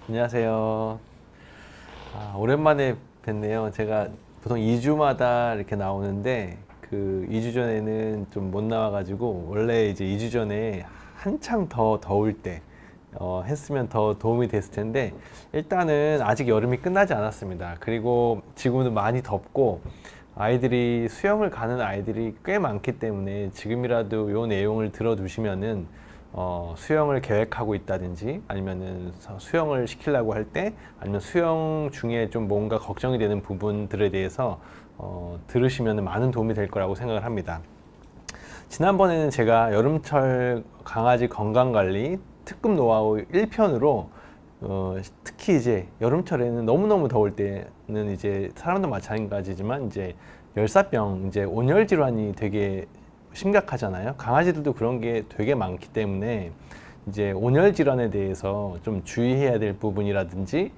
안녕하세요. 오랜만에 뵙네요. 제가 보통 2주마다 이렇게 나오는데 그 2주 전에는 좀 못 나와가지고 원래 이제 2주 전에 한창 더 더울 때 했으면 더 도움이 됐을 텐데 일단은 아직 여름이 끝나지 않았습니다. 그리고 지금은 많이 덥고 아이들이 수영을 가는 아이들이 꽤 많기 때문에 지금이라도 요 내용을 들어두시면은 수영을 계획하고 있다든지 아니면은 수영을 시키려고 할 때 아니면 수영 중에 좀 뭔가 걱정이 되는 부분들에 대해서 들으시면 많은 도움이 될 거라고 생각을 합니다. 지난번에는 제가 여름철 강아지 건강관리 특급 노하우 1편으로 특히 이제 여름철에는 너무너무 더울 때는 이제 사람도 마찬가지지만 이제 열사병, 이제 온열 질환이 되게 심각하잖아요. 강아지들도 그런 게 되게 많기 때문에 이제 온열 질환에 대해서 좀 주의해야 될 부분이라든지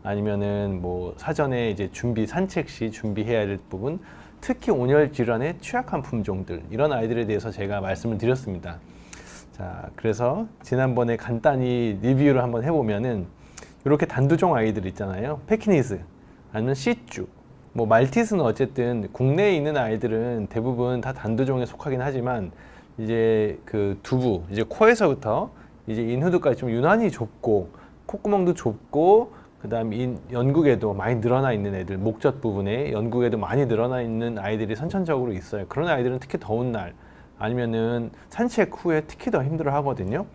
아니면은 뭐 사전에 이제 산책 시 준비해야 될 부분, 특히 온열 질환에 취약한 품종들, 이런 아이들에 대해서 제가 말씀을 드렸습니다. 자, 그래서 지난번에 간단히 리뷰를 한번 해보면은 이렇게 단두종 아이들 있잖아요. 페키니즈 아니면 시쭈, 뭐 말티즈는 어쨌든 국내에 있는 아이들은 대부분 다 단두종에 속하긴 하지만 이제 그 두부, 이제 코에서부터 이제 인후두까지 좀 유난히 좁고 콧구멍도 좁고 그다음 연국에도 많이 늘어나 있는 애들, 목젖 부분에 연국에도 많이 늘어나 있는 아이들이 선천적으로 있어요. 그런 아이들은 특히 더운 날 아니면은 산책 후에 특히 더 힘들어 하거든요.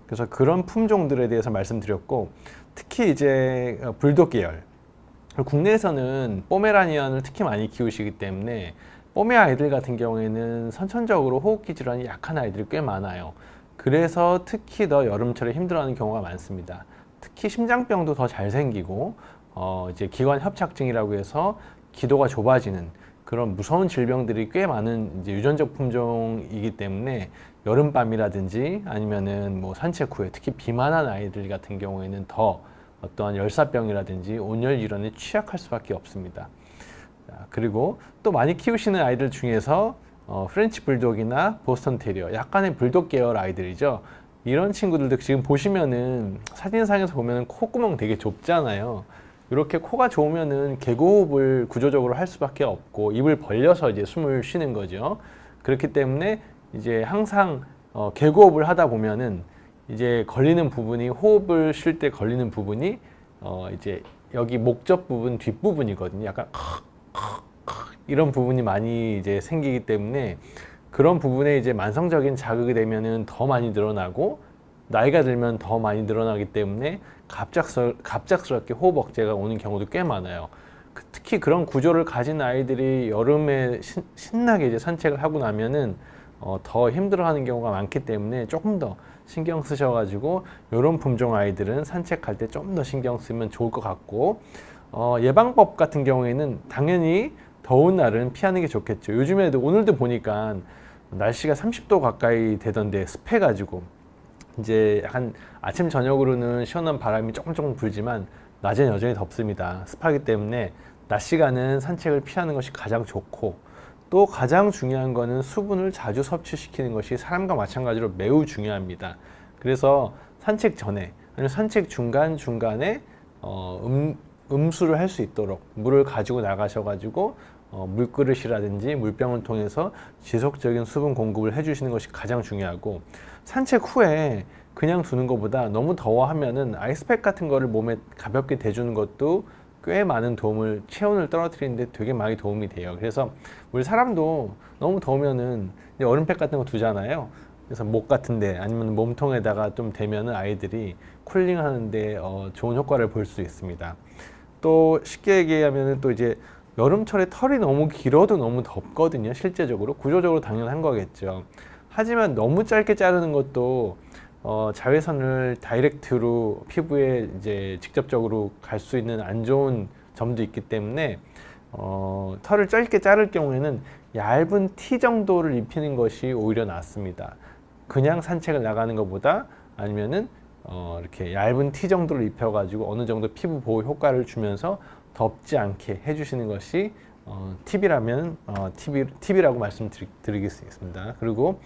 그래서 그런 품종들에 대해서 말씀드렸고, 특히 이제 불독 계열, 국내에서는 포메라니안을 특히 많이 키우시기 때문에 포메 아이들 같은 경우에는 선천적으로 호흡기 질환이 약한 아이들이 꽤 많아요. 그래서 특히 더 여름철에 힘들어하는 경우가 많습니다. 특히 심장병도 더 잘 생기고 이제 기관 협착증이라고 해서 기도가 좁아지는 그런 무서운 질병들이 꽤 많은 이제 유전적 품종이기 때문에 여름밤이라든지 아니면은 뭐 산책 후에 특히 비만한 아이들 같은 경우에는 더 어떠한 열사병이라든지 온열 질환에 취약할 수밖에 없습니다. 자, 그리고 또 많이 키우시는 아이들 중에서 프렌치 불독이나 보스턴 테리어, 약간의 불독 계열 아이들이죠. 이런 친구들도 지금 보시면은 사진상에서 보면은 콧구멍 되게 좁잖아요. 이렇게 코가 좁으면은 개고흡을 구조적으로 할 수밖에 없고 입을 벌려서 이제 숨을 쉬는 거죠. 그렇기 때문에 이제 항상 개고흡을 하다 보면은 이제 걸리는 부분이, 호흡을 쉴 때 걸리는 부분이 이제 여기 목젖 부분 뒷부분이거든요. 약간 이런 부분이 많이 이제 생기기 때문에 그런 부분에 이제 만성적인 자극이 되면은 더 많이 늘어나고 나이가 들면 더 많이 늘어나기 때문에 갑작스럽게 호흡 억제가 오는 경우도 꽤 많아요. 특히 그런 구조를 가진 아이들이 여름에 신나게 이제 산책을 하고 나면은 더 힘들어하는 경우가 많기 때문에 조금 더 신경 쓰셔가지고 이런 품종 아이들은 산책할 때 좀 더 신경 쓰면 좋을 것 같고, 예방법 같은 경우에는 당연히 더운 날은 피하는 게 좋겠죠. 요즘에도 오늘도 보니까 날씨가 30도 가까이 되던데 습해가지고 이제 약간 아침 저녁으로는 시원한 바람이 조금 불지만 낮에는 여전히 덥습니다. 습하기 때문에 낮 시간은 산책을 피하는 것이 가장 좋고, 또 가장 중요한 거는 수분을 자주 섭취시키는 것이 사람과 마찬가지로 매우 중요합니다. 그래서 산책 전에 아니면 산책 중간중간에 음수를 할 수 있도록 물을 가지고 나가셔가지고 물그릇이라든지 물병을 통해서 지속적인 수분 공급을 해주시는 것이 가장 중요하고, 산책 후에 그냥 두는 것보다 너무 더워하면은 아이스팩 같은 거를 몸에 가볍게 대주는 것도 꽤 많은 도움을, 체온을 떨어뜨리는데 되게 많이 도움이 돼요. 그래서 우리 사람도 너무 더우면은 얼음팩 같은 거 두잖아요. 그래서 목 같은데 아니면 몸통에다가 좀 대면은 아이들이 쿨링 하는데 좋은 효과를 볼 수 있습니다. 또 쉽게 얘기하면은 또 이제 여름철에 털이 너무 길어도 너무 덥거든요. 실제적으로 구조적으로 당연한 거겠죠. 하지만 너무 짧게 자르는 것도 자외선을 다이렉트로 피부에 이제 직접적으로 갈 수 있는 안 좋은 점도 있기 때문에 털을 짧게 자를 경우에는 얇은 티 정도를 입히는 것이 오히려 낫습니다. 그냥 산책을 나가는 것보다 아니면은 이렇게 얇은 티 정도를 입혀가지고 어느 정도 피부 보호 효과를 주면서 덥지 않게 해주시는 것이 팁이라면 팁이라고 말씀드리겠습니다. 그리고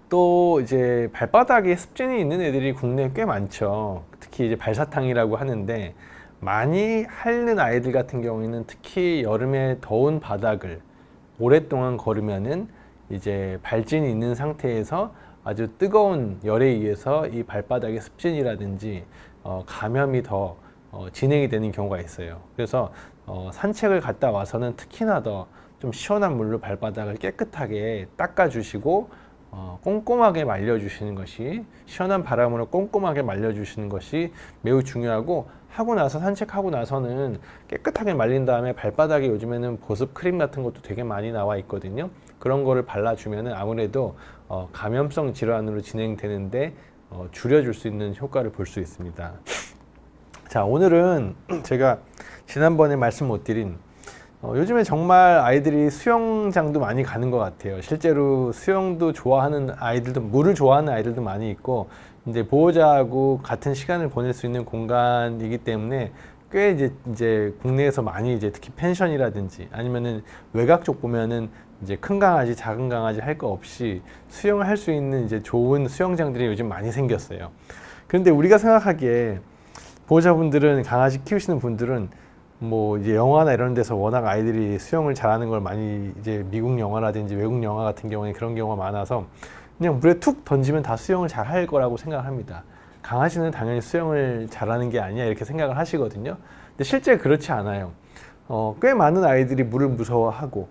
또 이제 발바닥에 습진이 있는 애들이 국내에 꽤 많죠. 특히 특히 이제 발사탕이라고 하는데, 많이 핥는 아이들 같은 경우에는 특히 여름에 더운 바닥을 오랫동안 걸으면은 이제 발진이 있는 상태에서 아주 뜨거운 열에 의해서 이 발바닥의 습진이라든지 감염이 더 진행이 되는 경우가 있어요. 그래서 산책을 갔다 와서는 특히나 더 좀 시원한 물로 발바닥을 깨끗하게 닦아주시고 꼼꼼하게 말려주시는 것이, 시원한 바람으로 꼼꼼하게 말려주시는 것이 매우 중요하고, 하고 나서 산책하고 나서는 깨끗하게 말린 다음에 발바닥에 요즘에는 보습 크림 같은 것도 되게 많이 나와 있거든요. 그런 거를 발라주면은 아무래도 감염성 질환으로 진행되는데 줄여줄 수 있는 효과를 볼 수 있습니다. 자, 오늘은 제가 지난번에 말씀 못 드린 요즘에 정말 아이들이 수영장도 많이 가는 것 같아요. 실제로 수영도 좋아하는 아이들도, 물을 좋아하는 아이들도 많이 있고, 이제 보호자하고 같은 시간을 보낼 수 있는 공간이기 때문에 꽤 이제 국내에서 많이 이제 특히 펜션이라든지 아니면은 외곽 쪽 보면은 이제 큰 강아지, 작은 강아지 할 거 없이 수영을 할 수 있는 이제 좋은 수영장들이 요즘 많이 생겼어요. 그런데 우리가 생각하기에 보호자분들은, 강아지 키우시는 분들은 뭐 이제 영화나 이런 데서 워낙 아이들이 수영을 잘하는 걸 많이, 이제 미국 영화라든지 외국 영화 같은 경우에 그런 경우가 많아서 그냥 물에 툭 던지면 다 수영을 잘 할 거라고 생각을 합니다. 강아지는 당연히 수영을 잘하는 게 아니야, 이렇게 생각을 하시거든요. 근데 실제 그렇지 않아요. 꽤 많은 아이들이 물을 무서워하고,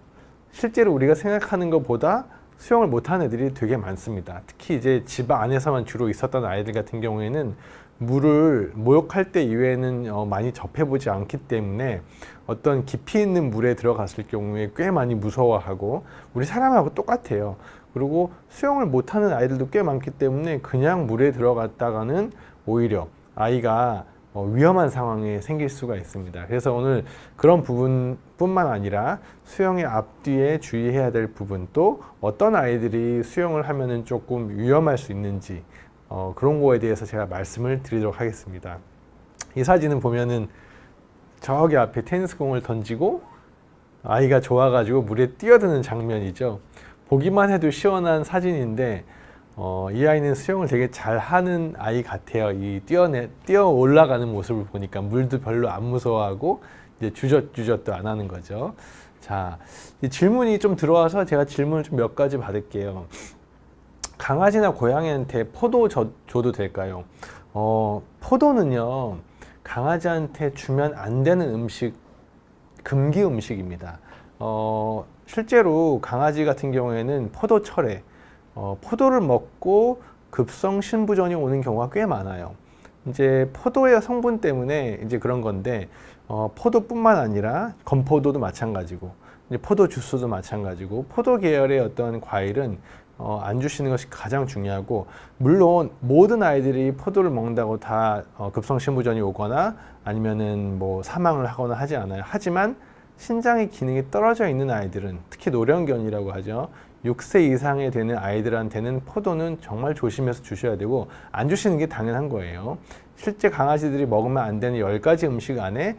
실제로 우리가 생각하는 것보다 수영을 못하는 애들이 되게 많습니다. 특히 이제 집 안에서만 주로 있었던 아이들 같은 경우에는 물을 목욕할 때 이외에는 많이 접해보지 않기 때문에 어떤 깊이 있는 물에 들어갔을 경우에 꽤 많이 무서워하고, 우리 사람하고 똑같아요. 그리고 수영을 못하는 아이들도 꽤 많기 때문에 그냥 물에 들어갔다가는 오히려 아이가 위험한 상황에 생길 수가 있습니다. 그래서 오늘 그런 부분뿐만 아니라 수영의 앞뒤에 주의해야 될 부분, 또 어떤 아이들이 수영을 하면은 조금 위험할 수 있는지 그런 거에 대해서 제가 말씀을 드리도록 하겠습니다. 이 사진은 보면은 저기 앞에 테니스 공을 던지고 아이가 좋아가지고 물에 뛰어드는 장면이죠. 보기만 해도 시원한 사진인데 이 아이는 수영을 되게 잘하는 아이 같아요. 이 뛰어 올라가는 모습을 보니까 물도 별로 안 무서워하고 이제 주저주저도 안 하는 거죠. 자, 이 질문이 좀 들어와서 제가 질문을 좀 몇 가지 받을게요. 강아지나 고양이한테 포도 줘도 될까요? 포도는요, 강아지한테 주면 안 되는 음식, 금기 음식입니다. 실제로 강아지 같은 경우에는 포도철에 포도를 먹고 급성 신부전이 오는 경우가 꽤 많아요. 이제 포도의 성분 때문에 이제 그런 건데, 포도뿐만 아니라 건포도도 마찬가지고, 이제 포도 주스도 마찬가지고, 포도 계열의 어떤 과일은 안 주시는 것이 가장 중요하고, 물론 모든 아이들이 포도를 먹는다고 다 급성 신부전이 오거나 아니면은 뭐 사망을 하거나 하지 않아요. 하지만 신장의 기능이 떨어져 있는 아이들은, 특히 노령견이라고 하죠, 6세 이상에 되는 아이들한테는 포도는 정말 조심해서 주셔야 되고, 안 주시는 게 당연한 거예요. 실제 강아지들이 먹으면 안 되는 10가지 음식 안에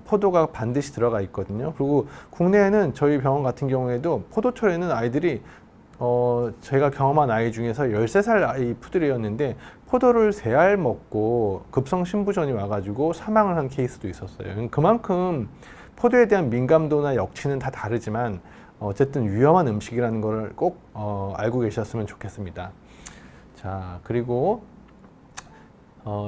포도가 반드시 들어가 있거든요. 그리고 국내에는 저희 병원 같은 경우에도 포도철에는 아이들이 제가 경험한 아이 중에서 13살 아이 푸들이었는데 포도를 3알 먹고 급성 신부전이 와가지고 사망을 한 케이스도 있었어요. 그만큼 포도에 대한 민감도나 역치는 다 다르지만 어쨌든 위험한 음식이라는 걸 꼭 알고 계셨으면 좋겠습니다. 자, 그리고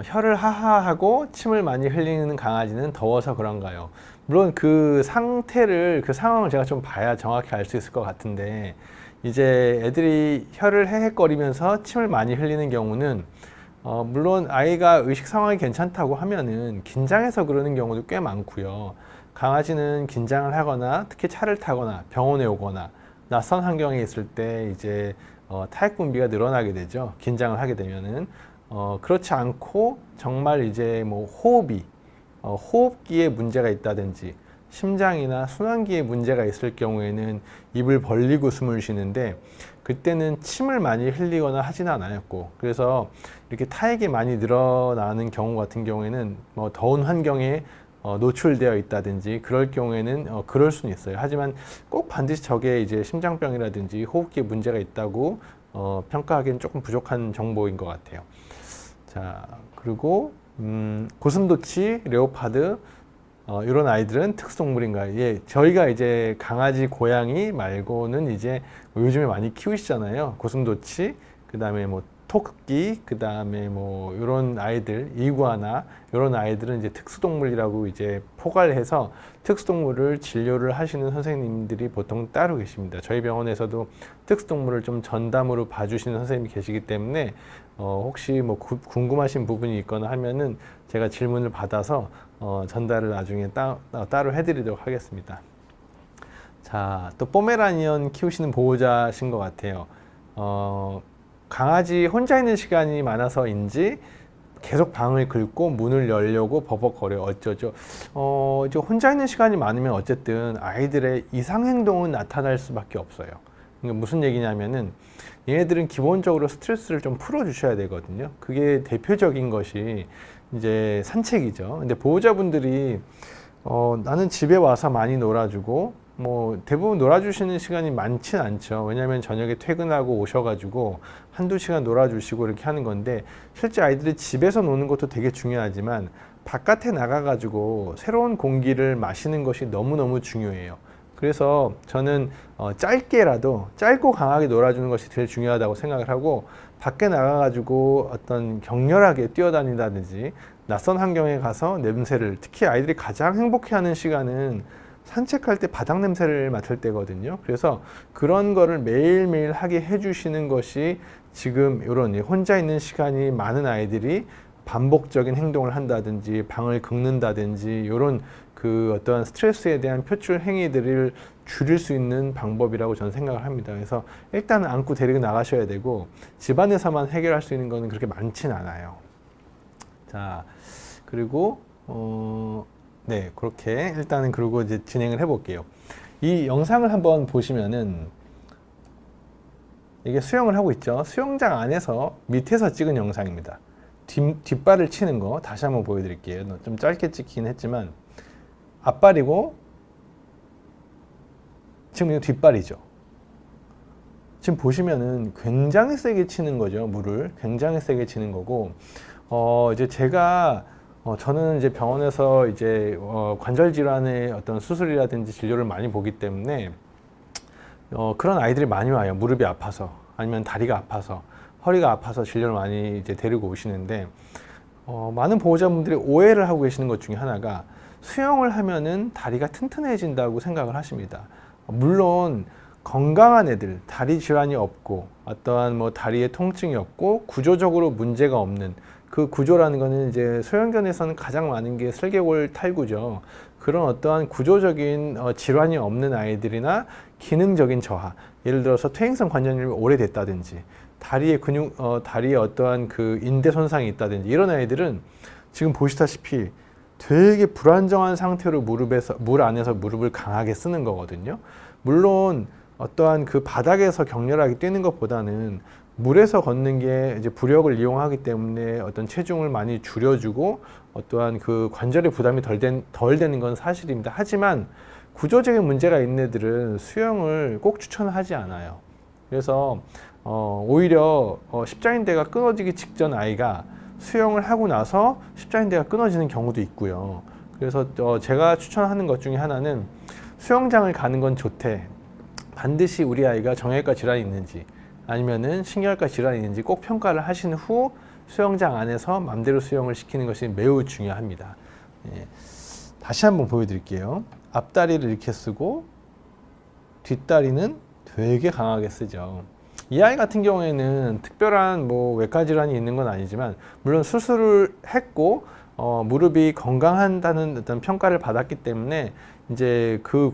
혀를 하하하고 침을 많이 흘리는 강아지는 더워서 그런가요? 물론 그 상태를, 그 상황을 제가 좀 봐야 정확히 알 수 있을 것 같은데, 이제 애들이 혀를 헤헤거리면서 침을 많이 흘리는 경우는 물론 아이가 의식 상황이 괜찮다고 하면은 긴장해서 그러는 경우도 꽤 많고요. 강아지는 긴장을 하거나 특히 차를 타거나 병원에 오거나 낯선 환경에 있을 때 이제 타액 분비가 늘어나게 되죠. 긴장을 하게 되면은 그렇지 않고 정말 이제 뭐 호흡기에 문제가 있다든지 심장이나 순환기에 문제가 있을 경우에는 입을 벌리고 숨을 쉬는데, 그때는 침을 많이 흘리거나 하지는 않았고, 그래서 이렇게 타액이 많이 늘어나는 경우 같은 경우에는 뭐 더운 환경에 노출되어 있다든지 그럴 경우에는 그럴 수는 있어요. 하지만 꼭 반드시 저게 이제 심장병이라든지 호흡기에 문제가 있다고 평가하기는 조금 부족한 정보인 것 같아요. 자, 그리고 고슴도치, 레오파드 이런 아이들은 특수동물인가요? 예, 저희가 이제 강아지, 고양이 말고는 이제 요즘에 많이 키우시잖아요. 고슴도치, 그 다음에 뭐 토끼, 그 다음에 뭐 이런 아이들, 이구아나 이런 아이들은 이제 특수동물이라고 이제 포괄해서 특수동물을 진료를 하시는 선생님들이 보통 따로 계십니다. 저희 병원에서도 특수동물을 좀 전담으로 봐주시는 선생님이 계시기 때문에 혹시 뭐 궁금하신 부분이 있거나 하면은 제가 질문을 받아서 전달을 나중에 따로 해드리도록 하겠습니다. 자, 또 포메라니언 키우시는 보호자신 것 같아요. 강아지 혼자 있는 시간이 많아서인지 계속 방을 긁고 문을 열려고 버벅거려 어쩌죠. 이제 혼자 있는 시간이 많으면 어쨌든 아이들의 이상 행동은 나타날 수밖에 없어요. 그러니까 무슨 얘기냐면은 얘네들은 기본적으로 스트레스를 좀 풀어 주셔야 되거든요. 그게 대표적인 것이 이제 산책이죠. 근데 보호자분들이 나는 집에 와서 많이 놀아주고 뭐 대부분 놀아주시는 시간이 많진 않죠. 왜냐하면 저녁에 퇴근하고 오셔가지고 한두 시간 놀아주시고 이렇게 하는 건데, 실제 아이들이 집에서 노는 것도 되게 중요하지만 바깥에 나가가지고 새로운 공기를 마시는 것이 너무너무 중요해요. 그래서 저는 짧게라도 짧고 강하게 놀아주는 것이 제일 중요하다고 생각을 하고, 밖에 나가가지고 어떤 격렬하게 뛰어다닌다든지 낯선 환경에 가서 냄새를, 특히 아이들이 가장 행복해하는 시간은 산책할 때 바닥 냄새를 맡을 때거든요. 그래서 그런 거를 매일매일 하게 해주시는 것이 지금 이런 혼자 있는 시간이 많은 아이들이 반복적인 행동을 한다든지 방을 긁는다든지 이런 그 어떠한 스트레스에 대한 표출 행위들을 줄일 수 있는 방법이라고 저는 생각을 합니다. 그래서 일단은 안고 데리고 나가셔야 되고, 집안에서만 해결할 수 있는 거는 그렇게 많진 않아요. 자, 그리고 네, 그렇게 일단은 그러고 이제 진행을 해볼게요. 이 영상을 한번 보시면은 이게 수영을 하고 있죠. 수영장 안에서 밑에서 찍은 영상입니다. 뒷발을 치는 거 다시 한번 보여드릴게요. 좀 짧게 찍긴 했지만 앞발이고 지금 이거 뒷발이죠. 지금 보시면은 굉장히 세게 치는 거죠. 물을 굉장히 세게 치는 거고, 이제 제가 저는 이제 병원에서 이제 관절 질환의 어떤 수술이라든지 진료를 많이 보기 때문에 그런 아이들이 많이 와요. 무릎이 아파서, 아니면 다리가 아파서, 허리가 아파서 진료를 많이 이제 데리고 오시는데, 많은 보호자분들이 오해를 하고 계시는 것 중에 하나가 수영을 하면은 다리가 튼튼해진다고 생각을 하십니다. 물론 건강한 애들, 다리 질환이 없고 어떠한 뭐 다리에 통증이 없고 구조적으로 문제가 없는, 그 구조라는 거는 이제 소형견에서는 가장 많은 게 슬개골 탈구죠. 그런 어떠한 구조적인 질환이 없는 아이들이나 기능적인 저하, 예를 들어서 퇴행성 관절염이 오래됐다든지 다리에 다리에 어떠한 그 인대 손상이 있다든지 이런 아이들은 지금 보시다시피 되게 불안정한 상태로 물 안에서 무릎을 강하게 쓰는 거거든요. 물론 어떠한 그 바닥에서 격렬하게 뛰는 것보다는 물에서 걷는 게 이제 부력을 이용하기 때문에 어떤 체중을 많이 줄여주고 어떠한 그 관절의 부담이 덜 되는 건 사실입니다. 하지만 구조적인 문제가 있는 애들은 수영을 꼭 추천하지 않아요. 그래서 오히려 십자인대가 끊어지기 직전 아이가 수영을 하고 나서 십자인대가 끊어지는 경우도 있고요. 그래서 제가 추천하는 것 중에 하나는 수영장을 가는 건 좋대. 반드시 우리 아이가 정형외과 질환이 있는지 아니면은 신경외과 질환이 있는지 꼭 평가를 하신 후 수영장 안에서 맘대로 수영을 시키는 것이 매우 중요합니다. 예. 다시 한번 보여드릴게요. 앞다리를 이렇게 쓰고 뒷다리는 되게 강하게 쓰죠. 이 아이 같은 경우에는 특별한 뭐 외과 질환이 있는 건 아니지만, 물론 수술을 했고 무릎이 건강한다는 어떤 평가를 받았기 때문에 이제 그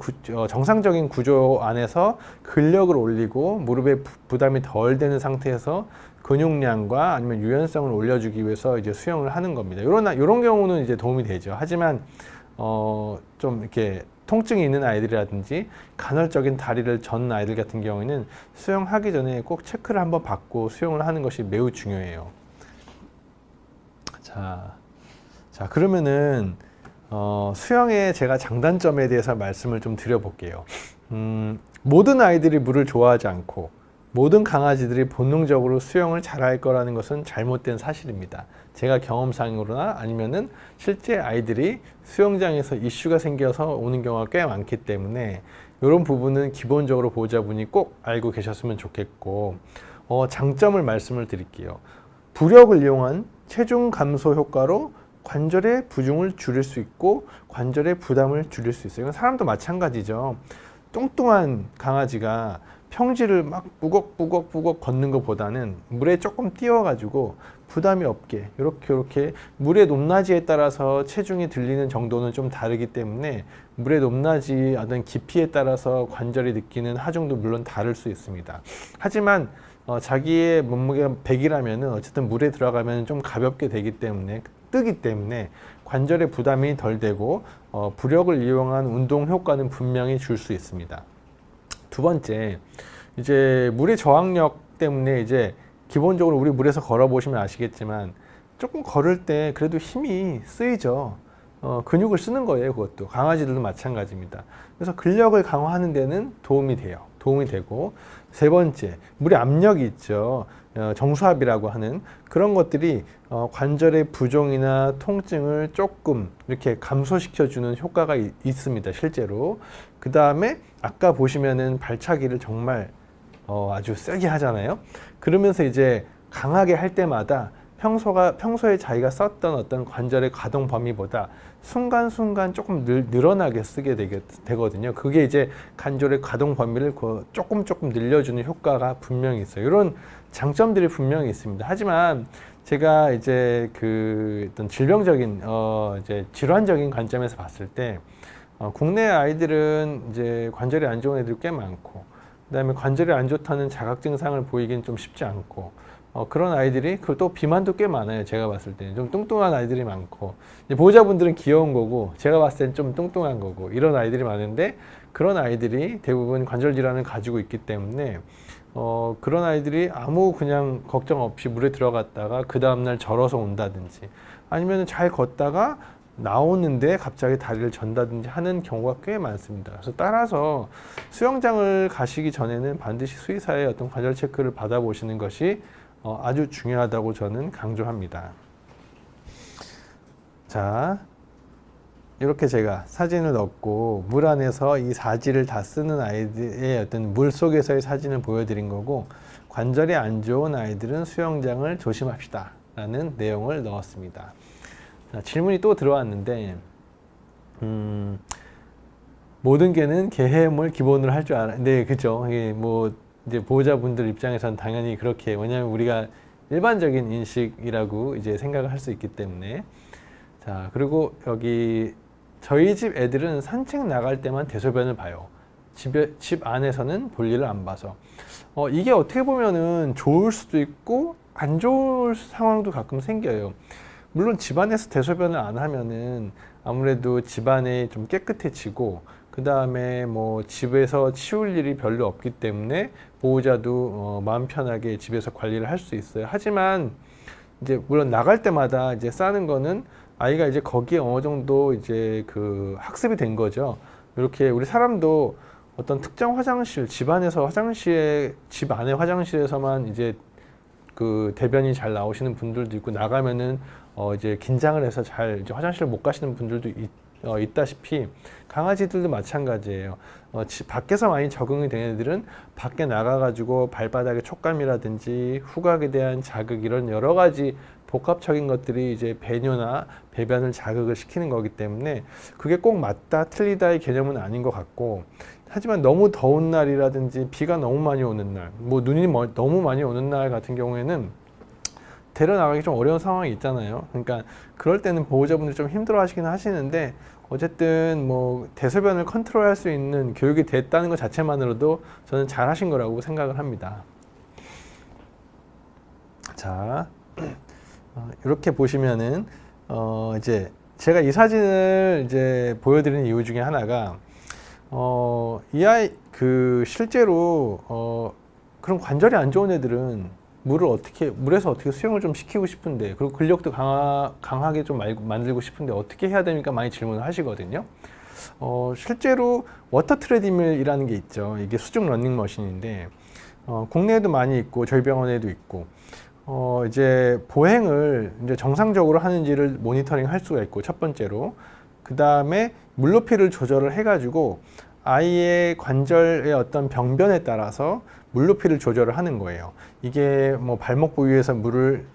정상적인 구조 안에서 근력을 올리고 무릎에 부담이 덜 되는 상태에서 근육량과 아니면 유연성을 올려주기 위해서 이제 수영을 하는 겁니다. 이런 경우는 이제 도움이 되죠. 하지만 좀 이렇게 통증이 있는 아이들이라든지 간헐적인 다리를 젓는 아이들 같은 경우에는 수영하기 전에 꼭 체크를 한번 받고 수영을 하는 것이 매우 중요해요. 자 그러면은 수영의 제가 장단점에 대해서 말씀을 좀 드려볼게요. 모든 아이들이 물을 좋아하지 않고 모든 강아지들이 본능적으로 수영을 잘할 거라는 것은 잘못된 사실입니다. 제가 경험상으로나 아니면은 실제 아이들이 수영장에서 이슈가 생겨서 오는 경우가 꽤 많기 때문에 이런 부분은 기본적으로 보호자분이 꼭 알고 계셨으면 좋겠고, 장점을 말씀을 드릴게요. 부력을 이용한 체중 감소 효과로 관절의 부중을 줄일 수 있고 관절의 부담을 줄일 수 있어요. 이건 사람도 마찬가지죠. 뚱뚱한 강아지가 평지를 막 부걱부걱 걷는 것보다는 물에 조금 띄워가지고 부담이 없게 이렇게 물의 높낮이에 따라서 체중이 들리는 정도는 좀 다르기 때문에 물의 높낮이 어떤 깊이에 따라서 관절이 느끼는 하중도 물론 다를 수 있습니다. 하지만 자기의 몸무게가 100이라면 어쨌든 물에 들어가면 좀 가볍게 되기 때문에 뜨기 때문에 관절의 부담이 덜 되고 부력을 이용한 운동 효과는 분명히 줄 수 있습니다. 두 번째, 이제 물의 저항력 때문에 이제 기본적으로 우리 물에서 걸어 보시면 아시겠지만 조금 걸을 때 그래도 힘이 쓰이죠. 근육을 쓰는 거예요. 그것도 강아지들도 마찬가지입니다. 그래서 근력을 강화하는 데는 도움이 되고, 세 번째, 물의 압력이 있죠. 정수압이라고 하는 그런 것들이 관절의 부종이나 통증을 조금 이렇게 감소시켜 주는 효과가 있습니다. 실제로. 그 다음에 아까 보시면은 발차기를 정말 아주 세게 하잖아요. 그러면서 이제 강하게 할 때마다 평소에 자기가 썼던 어떤 관절의 가동 범위보다 순간순간 조금 늘어나게 쓰게 되거든요. 그게 이제 관절의 가동 범위를 조금 늘려주는 효과가 분명히 있어요. 이런 장점들이 분명히 있습니다. 하지만 제가 이제 그 어떤 질병적인 이제 질환적인 관점에서 봤을 때 국내 아이들은 이제 관절이 안 좋은 애들이 꽤 많고, 그다음에 관절이 안 좋다는 자각 증상을 보이기는 좀 쉽지 않고, 그런 아이들이 그리고 또 비만도 꽤 많아요. 제가 봤을 때는 좀 뚱뚱한 아이들이 많고, 보호자분들은 귀여운 거고 제가 봤을 때는 좀 뚱뚱한 거고 이런 아이들이 많은데, 그런 아이들이 대부분 관절 질환을 가지고 있기 때문에 그런 아이들이 아무 그냥 걱정 없이 물에 들어갔다가 그 다음날 절어서 온다든지 아니면 잘 걷다가 나오는데 갑자기 다리를 전다든지 하는 경우가 꽤 많습니다. 그래서 따라서 수영장을 가시기 전에는 반드시 수의사의 어떤 관절 체크를 받아보시는 것이 아주 중요하다고 저는 강조합니다. 자, 이렇게 제가 사진을 넣고 물 안에서 이 사지를 다 쓰는 아이들의 어떤 물 속에서의 사진을 보여드린 거고, 관절이 안 좋은 아이들은 수영장을 조심합시다 라는 내용을 넣었습니다. 자, 질문이 또 들어왔는데, 모든 개는 개헤엄을 기본으로 할 줄 알아. 네, 그죠. 이게 뭐 이제 보호자분들 입장에서는 당연히 그렇게, 왜냐하면 우리가 일반적인 인식이라고 이제 생각을 할 수 있기 때문에. 자, 그리고 여기 저희 집 애들은 산책 나갈 때만 대소변을 봐요. 집 안에서는 볼 일을 안 봐서. 이게 어떻게 보면은 좋을 수도 있고 안 좋을 상황도 가끔 생겨요. 물론 집안에서 대소변을 안 하면은 아무래도 집안이 좀 깨끗해지고, 그 다음에 뭐 집에서 치울 일이 별로 없기 때문에 보호자도 마음 편하게 집에서 관리를 할 수 있어요. 하지만 이제 물론 나갈 때마다 이제 싸는 거는 아이가 이제 거기에 어느 정도 이제 그 학습이 된 거죠. 이렇게 우리 사람도 어떤 특정 화장실, 집 안에서 집 안에 화장실에서만 이제 그 대변이 잘 나오시는 분들도 있고, 나가면은 이제 긴장을 해서 잘 이제 화장실을 못 가시는 분들도 있다시피 강아지들도 마찬가지예요. 밖에서 많이 적응이 된 애들은 밖에 나가가지고 발바닥의 촉감이라든지 후각에 대한 자극, 이런 여러 가지 복합적인 것들이 이제 배뇨나 배변을 자극을 시키는 거기 때문에 그게 꼭 맞다 틀리다의 개념은 아닌 것 같고, 하지만 너무 더운 날이라든지 비가 너무 많이 오는 날, 뭐 눈이 너무 많이 오는 날 같은 경우에는 데려나가기 좀 어려운 상황이 있잖아요. 그러니까 그럴 때는 보호자분들이 좀 힘들어 하시긴 하시는데, 어쨌든 뭐 대소변을 컨트롤할 수 있는 교육이 됐다는 것 자체만으로도 저는 잘 하신 거라고 생각을 합니다. 자, 이렇게 보시면은 이제 제가 이 사진을 이제 보여드리는 이유 중에 하나가 이 아이 실제로 그런 관절이 안 좋은 애들은 물에서 어떻게 수영을 좀 시키고 싶은데, 그리고 근력도 강하게 좀 만들고 싶은데 어떻게 해야 됩니까? 많이 질문을 하시거든요. 실제로 워터 트레드밀이라는 게 있죠. 이게 수중 러닝머신인데, 국내에도 많이 있고 저희 병원에도 있고 이제 보행을 이제 정상적으로 하는지를 모니터링 할 수가 있고 첫 번째로 그 다음에 물높이를 조절을 해가지고 아이의 관절의 어떤 병변에 따라서 물높이를 조절을 하는 거예요. 이게 뭐 발목 부위에서 물을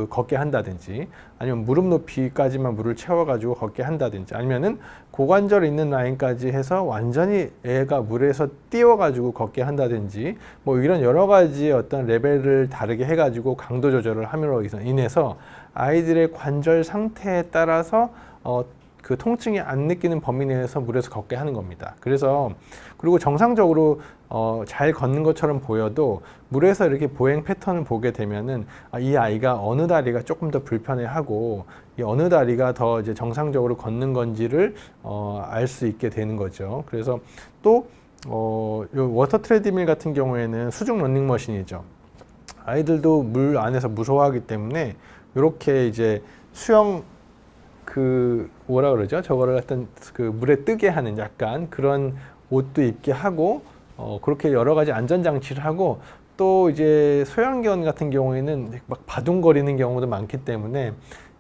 걷게 한다든지 아니면 무릎 높이까지만 물을 채워가지고 걷게 한다든지 아니면은 고관절 있는 라인까지 해서 완전히 애가 물에서 띄워가지고 걷게 한다든지 뭐 이런 여러 가지 어떤 레벨을 다르게 해가지고 강도 조절을 함으로 인해서 아이들의 관절 상태에 따라서 그 통증이 안 느끼는 범위 내에서 물에서 걷게 하는 겁니다. 그래서 그리고 정상적으로 잘 걷는 것처럼 보여도 물에서 이렇게 보행 패턴을 보게 되면은 이 아이가 어느 다리가 조금 더 불편해하고 이 어느 다리가 더 이제 정상적으로 걷는 건지를 알 수 있게 되는 거죠. 그래서 또 요 워터 트레드밀 같은 경우에는 수중 러닝머신이죠. 아이들도 물 안에서 무서워하기 때문에 이렇게 이제 수영 뭐라 그러죠? 저거를 어떤 물에 뜨게 하는 약간 그런 옷도 입게 하고 그렇게 여러 가지 안전 장치를 하고 또 이제 소형견 같은 경우에는 막 바둥거리는 경우도 많기 때문에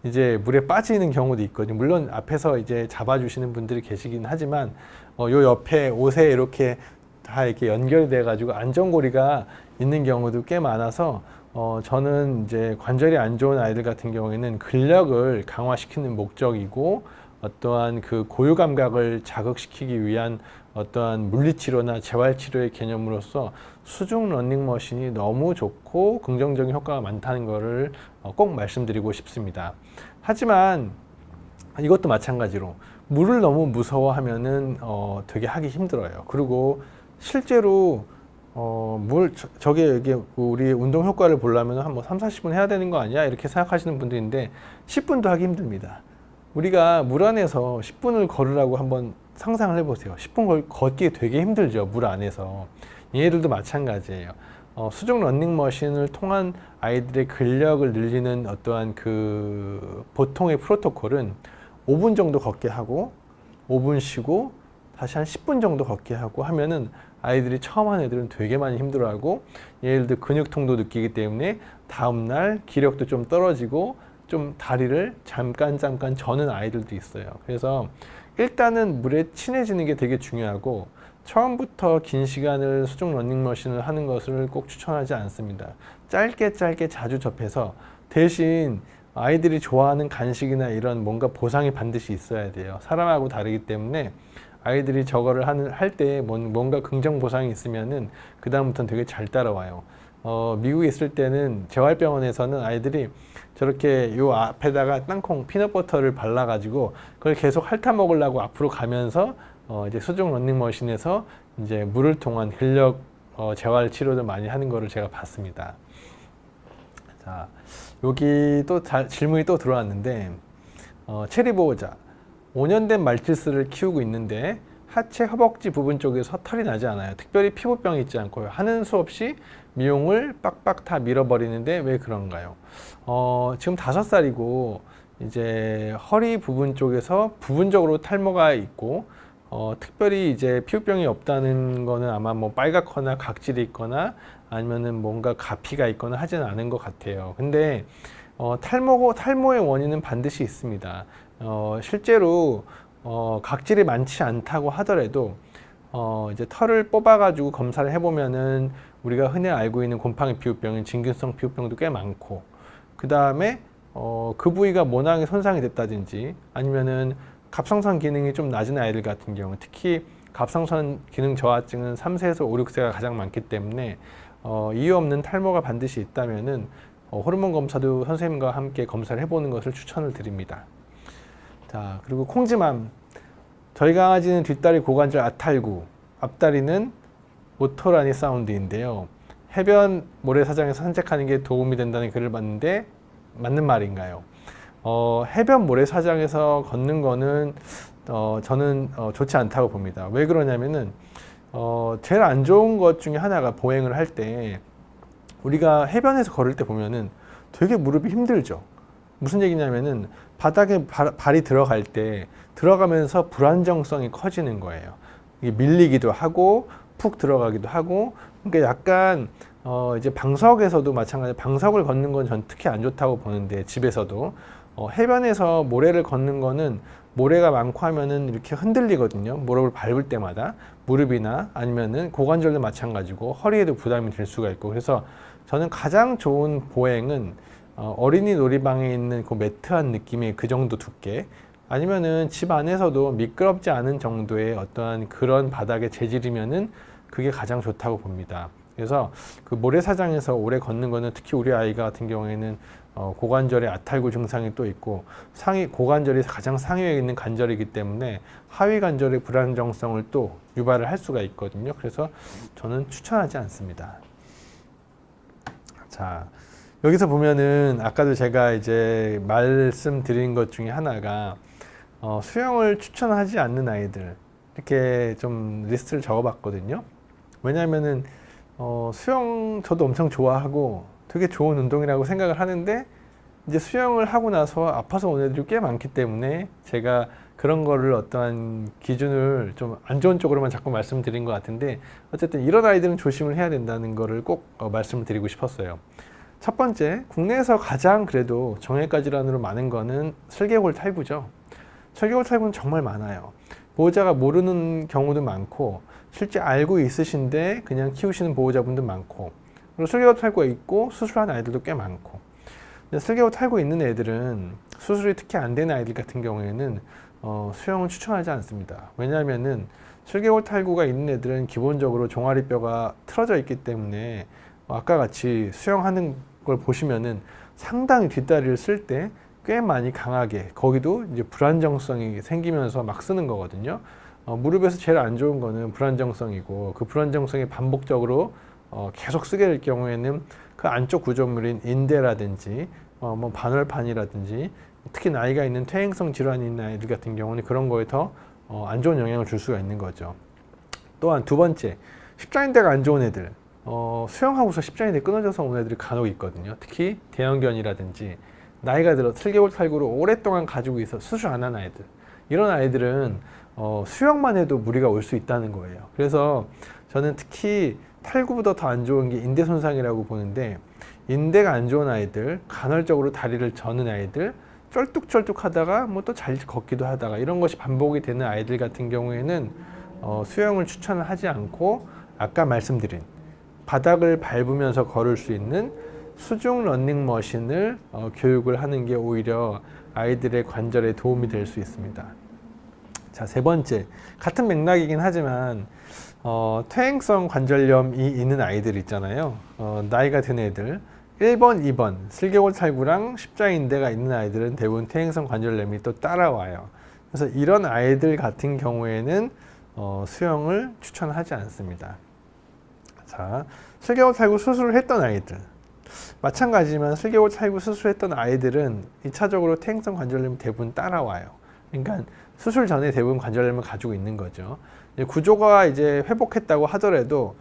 이제 물에 빠지는 경우도 있거든요. 물론 앞에서 이제 잡아주시는 분들이 계시긴 하지만 요 옆에 옷에 이렇게 다 이렇게 연결이 돼 가지고 안전고리가 있는 경우도 꽤 많아서 저는 이제 관절이 안 좋은 아이들 같은 경우에는 근력을 강화시키는 목적이고 어떠한 그 고유 감각을 자극시키기 위한 어떠한 물리치료나 재활치료의 개념으로서 수중 러닝머신이 너무 좋고 긍정적인 효과가 많다는 것을 꼭 말씀드리고 싶습니다. 하지만 이것도 마찬가지로 물을 너무 무서워하면은 되게 하기 힘들어요. 그리고 실제로 저게 이게 우리 운동 효과를 보려면 한 뭐 3, 40분 해야 되는 거 아니야? 이렇게 생각하시는 분들인데 10분도 하기 힘듭니다. 우리가 물 안에서 10분을 걸으라고 한번 상상을 해보세요. 10분 걷기 되게 힘들죠. 물 안에서. 얘네들도 마찬가지예요. 수중 러닝머신을 통한 아이들의 근력을 늘리는 어떠한 그 보통의 프로토콜은 5분 정도 걷게 하고 5분 쉬고 다시 한 10분 정도 걷게 하고 하면은 아이들이 처음 한 애들은 되게 많이 힘들어하고 얘들도 근육통도 느끼기 때문에 다음날 기력도 좀 떨어지고 좀 다리를 잠깐 저는 아이들도 있어요. 그래서 일단은 물에 친해지는 게 되게 중요하고 처음부터 긴 시간을 수중 러닝머신을 하는 것을 꼭 추천하지 않습니다. 짧게 자주 접해서 대신 아이들이 좋아하는 간식이나 이런 뭔가 보상이 반드시 있어야 돼요. 사람하고 다르기 때문에 아이들이 저거를 할 때 뭔가 긍정 보상이 있으면은 그 다음부터는 되게 잘 따라와요. 미국에 있을 때는 재활병원에서는 아이들이 저렇게 요 앞에다가 땅콩 피넛버터를 발라가지고 그걸 계속 핥아 먹으려고 앞으로 가면서 이제 수중 러닝머신에서 이제 물을 통한 근력 재활 치료를 많이 하는 거를 제가 봤습니다. 자, 여기 또 질문이 또 들어왔는데 체리 보호자 5년 된 말티스를 키우고 있는데 하체 허벅지 부분 쪽에서 털이 나지 않아요. 특별히 피부병이 있지 않고요. 하는 수 없이 미용을 빡빡 다 밀어버리는데 왜 그런가요? 지금 5살이고 이제 허리 부분 쪽에서 부분적으로 탈모가 있고 특별히 이제 피부병이 없다는 거는 아마 뭐 빨갛거나 각질이 있거나 아니면은 뭔가 가피가 있거나 하지는 않은 것 같아요. 근데 탈모의 원인은 반드시 있습니다. 실제로 각질이 많지 않다고 하더라도 이제 털을 뽑아가지고 검사를 해보면은 우리가 흔히 알고 있는 곰팡이 피부병인 진균성 피부병도 꽤 많고 그 다음에 그 부위가 모낭이 손상이 됐다든지 아니면은 갑상선 기능이 좀 낮은 아이들 같은 경우 특히 갑상선 기능 저하증은 3세에서 5, 6세가 가장 많기 때문에 이유 없는 탈모가 반드시 있다면은 호르몬 검사도 선생님과 함께 검사를 해보는 것을 추천을 드립니다. 자, 그리고 콩지맘. 저희 강아지는 뒷다리 고관절 아탈구, 앞다리는 오토라니 사운드인데요. 해변 모래사장에서 산책하는 게 도움이 된다는 글을 봤는데 맞는 말인가요? 해변 모래사장에서 걷는 거는 저는 좋지 않다고 봅니다. 왜 그러냐면은 제일 안 좋은 것 중에 하나가 보행을 할 때 우리가 해변에서 걸을 때 보면은 되게 무릎이 힘들죠. 무슨 얘기냐면은 바닥에 발이 들어갈 때 들어가면서 불안정성이 커지는 거예요. 이게 밀리기도 하고 푹 들어가기도 하고, 그러니까 약간 이제 방석에서도 마찬가지. 방석을 걷는 건 전 특히 안 좋다고 보는데, 집에서도 해변에서 모래를 걷는 거는 모래가 많고 하면은 이렇게 흔들리거든요. 무릎을 밟을 때마다 무릎이나 아니면은 고관절도 마찬가지고 허리에도 부담이 될 수가 있고, 그래서 저는 가장 좋은 보행은 어린이 놀이방에 있는 그 매트한 느낌의 그 정도 두께, 아니면은 집 안에서도 미끄럽지 않은 정도의 어떠한 그런 바닥의 재질이면은 그게 가장 좋다고 봅니다. 그래서 그 모래사장에서 오래 걷는 거는 특히 우리 아이가 같은 경우에는 고관절에 아탈구 증상이 또 있고, 고관절이 가장 상위에 있는 관절이기 때문에 하위 관절의 불안정성을 또 유발을 할 수가 있거든요. 그래서 저는 추천하지 않습니다. 자, 여기서 보면은 아까도 제가 이제 말씀드린 것 중에 하나가 수영을 추천하지 않는 아이들, 이렇게 좀 리스트를 적어봤거든요. 왜냐하면은 수영 저도 엄청 좋아하고 되게 좋은 운동이라고 생각을 하는데, 이제 수영을 하고 나서 아파서 온 애들이 꽤 많기 때문에 제가 그런 거를 어떠한 기준을 좀 안 좋은 쪽으로만 자꾸 말씀드린 것 같은데, 어쨌든 이런 아이들은 조심을 해야 된다는 거를 꼭 말씀을 드리고 싶었어요. 첫 번째, 국내에서 가장 그래도 정형외과 질환으로 많은 거는 슬개골 탈구죠. 슬개골 탈구는 정말 많아요. 보호자가 모르는 경우도 많고, 실제 알고 있으신데 그냥 키우시는 보호자분도 많고, 그리고 슬개골 탈구가 있고 수술한 아이들도 꽤 많고. 근데 슬개골 탈구 있는 애들은, 수술이 특히 안 되는 아이들 같은 경우에는 수영을 추천하지 않습니다. 왜냐하면은 슬개골 탈구가 있는 애들은 기본적으로 종아리뼈가 틀어져 있기 때문에 아까 같이 수영하는 걸 보시면은 상당히 뒷다리를 쓸 때 꽤 많이 강하게, 거기도 이제 불안정성이 생기면서 막 쓰는 거거든요. 무릎에서 제일 안 좋은 거는 불안정성이고, 그 불안정성이 반복적으로 계속 쓰게 될 경우에는 그 안쪽 구조물인 인대라든지 뭐 반월판이라든지, 특히 나이가 있는 퇴행성 질환이 있는 아이들 같은 경우는 그런 거에 더 안 좋은 영향을 줄 수가 있는 거죠. 또한 두 번째, 십자인대가 안 좋은 애들, 수영하고서 십자인대 끊어져서 온 애들이 간혹 있거든요. 특히 대형견이라든지 나이가 들어 슬개골 탈구를 오랫동안 가지고 있어 수술 안 한 아이들, 이런 아이들은 수영만 해도 무리가 올 수 있다는 거예요. 그래서 저는 특히 탈구보다 더 안 좋은 게 인대 손상이라고 보는데, 인대가 안 좋은 아이들, 간헐적으로 다리를 저는 아이들, 쩔뚝쩔뚝 하다가 뭐 또 잘 걷기도 하다가 이런 것이 반복이 되는 아이들 같은 경우에는 수영을 추천을 하지 않고, 아까 말씀드린 바닥을 밟으면서 걸을 수 있는 수중 러닝머신을 교육을 하는 게 오히려 아이들의 관절에 도움이 될 수 있습니다. 자, 세 번째, 같은 맥락이긴 하지만 퇴행성 관절염이 있는 아이들 있잖아요. 나이가 든 애들, 1번, 2번 슬개골 탈구랑 십자인대가 있는 아이들은 대부분 퇴행성 관절염이 또 따라와요. 그래서 이런 아이들 같은 경우에는 수영을 추천하지 않습니다. 자, 슬개골 탈구 수술을 했던 아이들, 마찬가지지만 슬개골 탈구 수술했던 아이들은 2차적으로 퇴행성 관절염이 대부분 따라와요. 그러니까 수술 전에 대부분 관절염을 가지고 있는 거죠. 구조가 이제 회복했다고 하더라도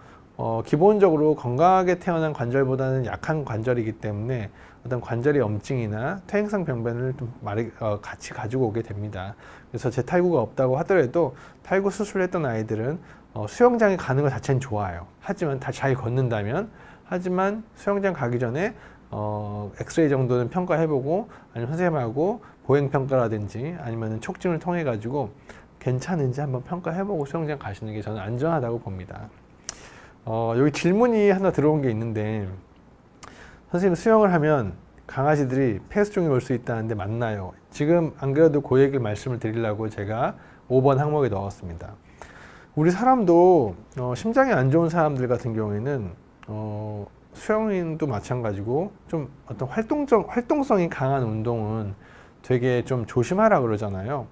기본적으로 건강하게 태어난 관절보다는 약한 관절이기 때문에 어떤 관절의 염증이나 퇴행성 병변을 좀 같이 가지고 오게 됩니다. 그래서 재탈구가 없다고 하더라도 탈구 수술했던 아이들은 수영장에 가는 것 자체는 좋아요. 하지만 다 잘 걷는다면, 하지만 수영장 가기 전에 엑스레이 정도는 평가해보고, 아니면 선생님하고 보행평가라든지 아니면 촉진을 통해 가지고 괜찮은지 한번 평가해보고 수영장 가시는 게 저는 안전하다고 봅니다. 여기 질문이 하나 들어온 게 있는데, 선생님 수영을 하면 강아지들이 폐수종이 올 수 있다는데 맞나요? 지금 안 그래도 그 얘기를 말씀을 드리려고 제가 5번 항목에 넣었습니다. 우리 사람도 심장이 안 좋은 사람들 같은 경우에는 수영도 마찬가지고 좀 어떤 활동성이 강한 운동은 되게 좀 조심하라 그러잖아요.